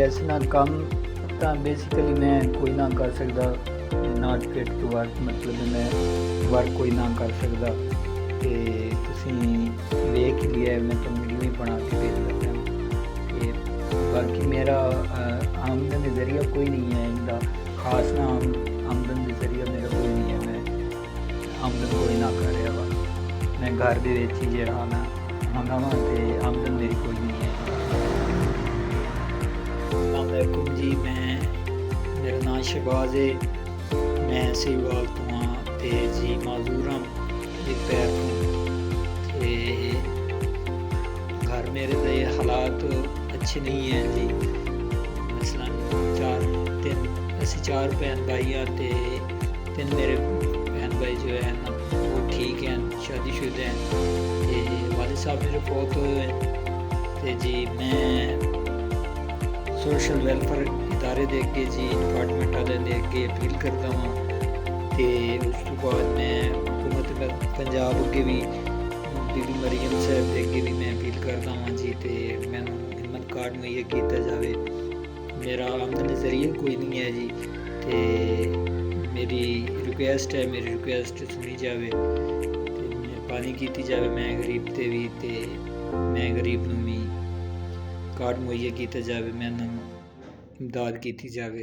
ਵੈਸੇ ਨਾ ਕੰਮ ਤਾਂ ਬੇਸਿਕਲੀ ਮੈਂ ਕੋਈ ਨਾ ਕਰ ਸਕਦਾ, ਨਾਟ ਫਿਟ ਟੂ ਵਰਕ, ਮਤਲਬ ਮੈਂ ਵਰਕ ਕੋਈ ਨਾ ਕਰ ਸਕਦਾ। ਤੇ ਤੁਸੀਂ ਵੇਖ ਹੀ ਲਿਆ, ਮੈਂ ਤੁਹਾਨੂੰ ਵੀਡੀਓ ਹੀ ਬਣਾ ਕੇ ਭੇਜ ਦਿੱਤਾ। ਤੇ ਬਾਕੀ ਮੇਰਾ ਆਮਦਨ ਦਾ ਜ਼ਰੀਆ ਕੋਈ ਨਹੀਂ ਹੈ, ਇਹਦਾ ਖਾਸ ਨਾ ਆਮਦਨ ਦਾ ਜ਼ਰੀਆ ਮੇਰਾ ਕੋਈ ਨਹੀਂ ਹੈ। ਮੈਂ ਆਮਦਨ ਕੋਈ ਨਾ ਕਰ ਰਿਹਾ ਵਾ, ਮੈਂ ਘਰ ਦੇ ਵਿੱਚ ਹੀ ਜਿਹੜਾ ਨਾ ਆਉਂਦਾ ਵਾਂ ਤੇ ਆਮਦਨ ਮੇਰੀ ਕੋਈ ਨਹੀਂ ਹੈ। अस्सलामुअलैकुम जी, मेरा नाम शहबाज है, मैं सीवाल तो हाँ ते जी माजूर हाँ एक पैर तो। घर मेरे दे हालात अच्छे नहीं हैं जी। मसलन असी चार भैन भाई हाँ ते तीन मेरे बहन भाई जो है ना वो ठीक हैं, शादीशुदा हैं। ते वालिद साहब मेरे फौत होए हैं। ते जी मैं सोशल वेलफेयर इदारे दे अगे जी डिपार्टमेंट वाले दे अगे अपील करता हाँ। तो उस तो बाद मैं हुकूमत पंजाब अगे भी बीबी मरीम साहब के अगे भी मैं अपील करता हाँ जी। तो मैनू हिम्मत कार्ड मुहैया किया जाए, मेरा आमदन जरिए कोई नहीं है जी। तो मेरी रिक्वेस्ट है, मेरी रिक्वेस्ट सुनी जाए, मेहरबानी की जाए। मैं गरीब ते भी ते मैं गरीब नूं भी कार्ड मुहैया किया जाए, मैनू इमदाद की जाए।